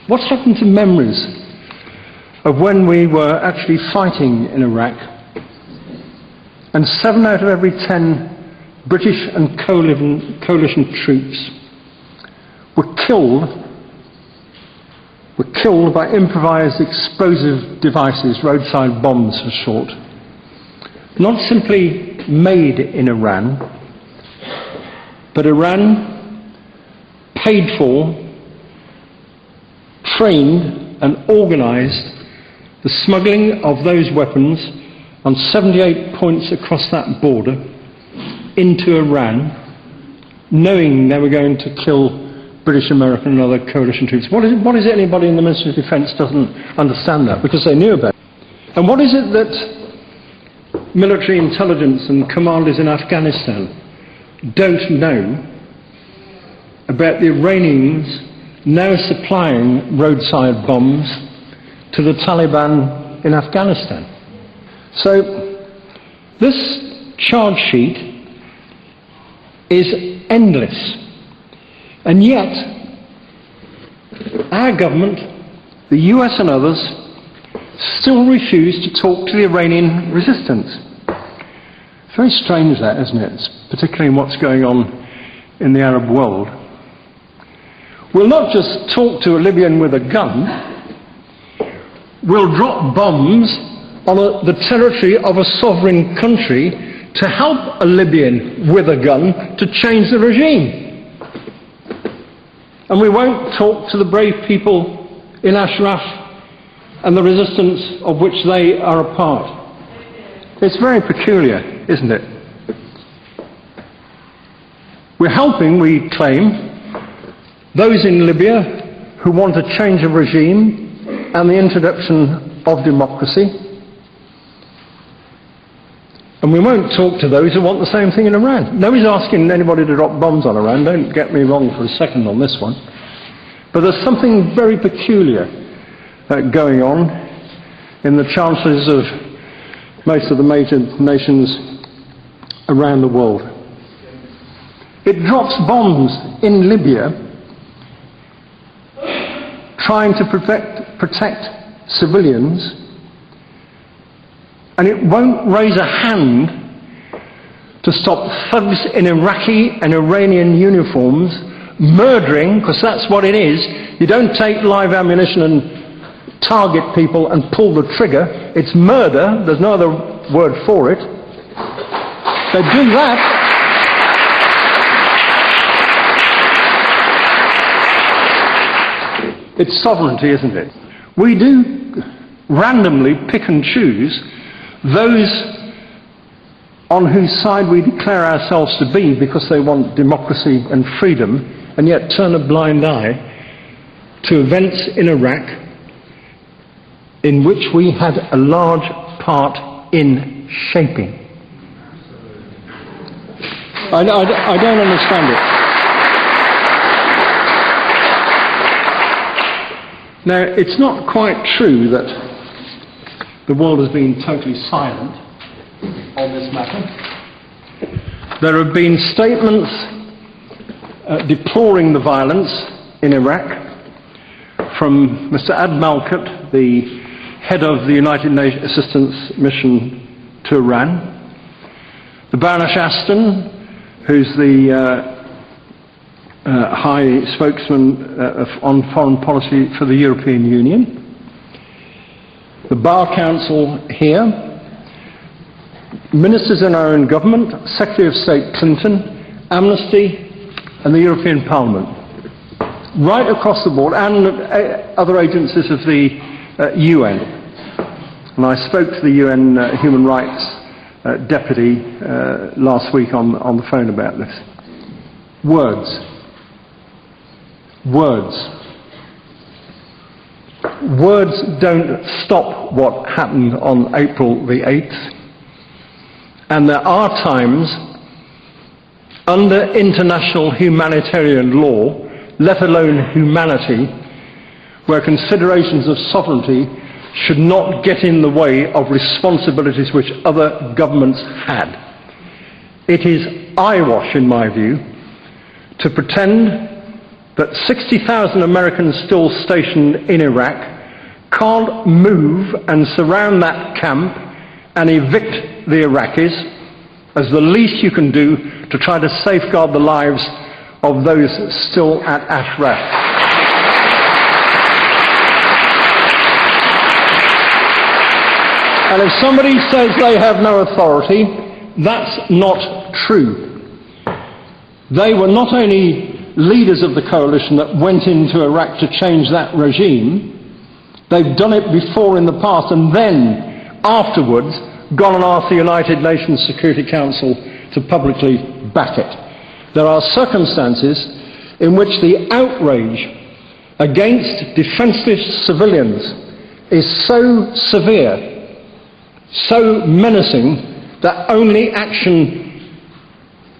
What's happened to memories of when we were actually fighting in Iraq and 7 out of every 10 British and coalition troops were killed by improvised explosive devices, roadside bombs for short, not simply made in Iran, but Iran paid for, trained and organised the smuggling of those weapons on 78 points across that border into Iran, knowing they were going to kill British, American and other coalition troops. What is it anybody in the Ministry of Defence doesn't understand that? Because they knew about it. And what is it that military intelligence and commanders in Afghanistan don't know about the Iranians now supplying roadside bombs to the Taliban in Afghanistan? So this charge sheet is endless, and yet our government, the US and others, still refuse to talk to the Iranian resistance. It's very strange that, isn't it? It's particularly what's going on in the Arab world. We'll not just talk to a Libyan with a gun, we'll drop bombs on the territory of a sovereign country to help a Libyan with a gun to change the regime. And we won't talk to the brave people in Ashraf and the resistance of which they are a part. It's very peculiar, isn't it? We're helping, we claim, those in Libya who want a change of regime and the introduction of democracy. And we won't talk to those who want the same thing in Iran. Nobody's asking anybody to drop bombs on Iran, don't get me wrong for a second on this one. But there's something very peculiar going on in the chances of most of the major nations around the world. It drops bombs in Libya trying to protect civilians, and it won't raise a hand to stop thugs in Iraqi and Iranian uniforms murdering, because that's what it is. You don't take live ammunition and target people and pull the trigger. It's murder. There's no other word for it. They do that. It's sovereignty, isn't it? We do randomly pick and choose those on whose side we declare ourselves to be because they want democracy and freedom, and yet turn a blind eye to events in Iraq in which we had a large part in shaping. I don't understand it. Now, it's not quite true that the world has been totally silent on this matter. There have been statements deploring the violence in Iraq from Mr. Ad Malkat, the head of the United Nations Assistance Mission to Iran, the Baroness Ashton, who's the High Spokesman on Foreign Policy for the European Union, the Bar Council here, ministers in our own government, Secretary of State Clinton, Amnesty and the European Parliament, right across the board, and other agencies of the UN. And I spoke to the UN Human Rights Deputy last week on the phone about this. Words. Words. Words don't stop what happened on April the 8th. And there are times under international humanitarian law, let alone humanity, where considerations of sovereignty should not get in the way of responsibilities which other governments had. It is eyewash, in my view, to pretend that 60,000 Americans still stationed in Iraq can't move and surround that camp and evict the Iraqis as the least you can do to try to safeguard the lives of those still at Ashraf. And if somebody says they have no authority, that's not true. They were not only leaders of the coalition that went into Iraq to change that regime, they've done it before in the past and then, afterwards, gone and asked the United Nations Security Council to publicly back it. There are circumstances in which the outrage against defenseless civilians is so severe, so menacing, that only action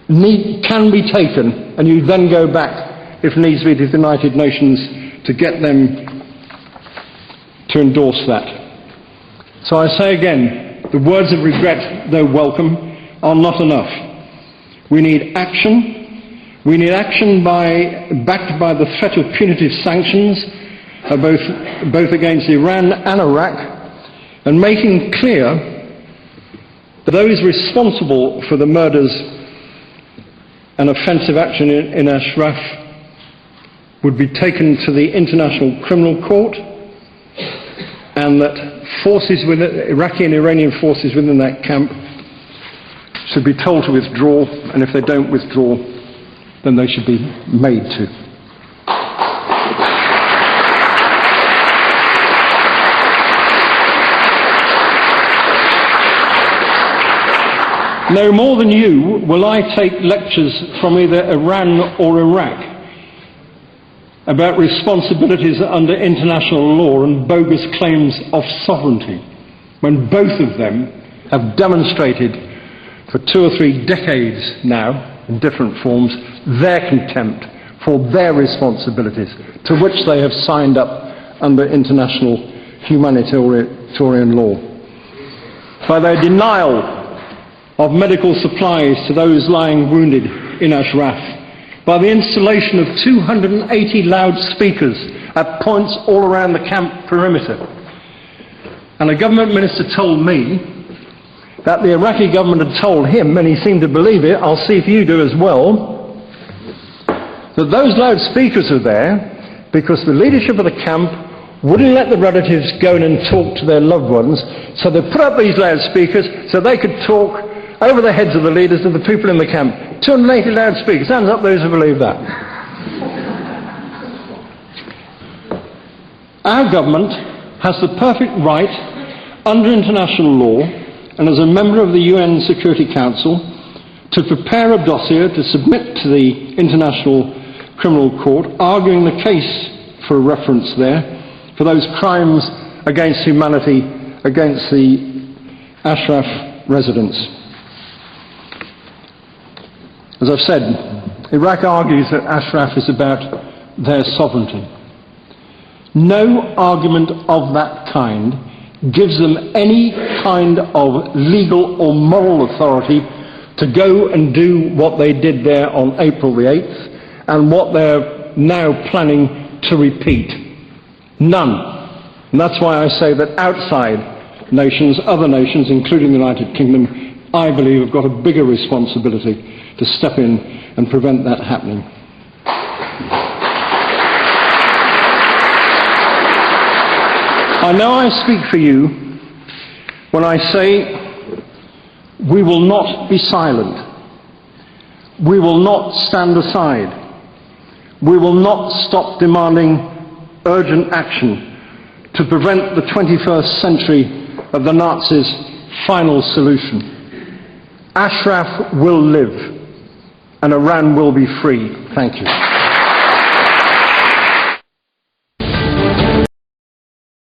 can be taken, and you then go back, if needs be, to the United Nations to get them to endorse that. So I say again, the words of regret, though welcome, are not enough. We need action. We need action backed by the threat of punitive sanctions, both against Iran and Iraq, and making clear that those responsible for the murders and offensive action in Ashraf would be taken to the International Criminal Court, and that Iraqi and Iranian forces within that camp should be told to withdraw, and if they don't withdraw, then they should be made to. No more than you will I take lectures from either Iran or Iraq about responsibilities under international law and bogus claims of sovereignty, when both of them have demonstrated for 2 or 3 decades now, in different forms, their contempt for their responsibilities, to which they have signed up under international humanitarian law. By their denial of medical supplies to those lying wounded in Ashraf, by the installation of 280 loudspeakers at points all around the camp perimeter. And a government minister told me that the Iraqi government had told him, and he seemed to believe it, I'll see if you do as well, that those loudspeakers are there because the leadership of the camp wouldn't let the relatives go in and talk to their loved ones, so they put up these loudspeakers so they could talk over the heads of the leaders of the people in the camp. 280 loudspeakers. Hands up those who believe that. Our government has the perfect right, under international law, and as a member of the UN Security Council, to prepare a dossier to submit to the International Criminal Court, arguing the case for a reference there, for those crimes against humanity, against the Ashraf residents. As I've said, Iraq argues that Ashraf is about their sovereignty. No argument of that kind gives them any kind of legal or moral authority to go and do what they did there on April the 8th and what they're now planning to repeat. None. And that's why I say that outside nations, other nations, including the United Kingdom, I believe have got a bigger responsibility to step in and prevent that happening. I know I speak for you when I say we will not be silent. We will not stand aside. We will not stop demanding urgent action to prevent the 21st century of the Nazis' final solution. Ashraf will live, and Iran will be free. Thank you.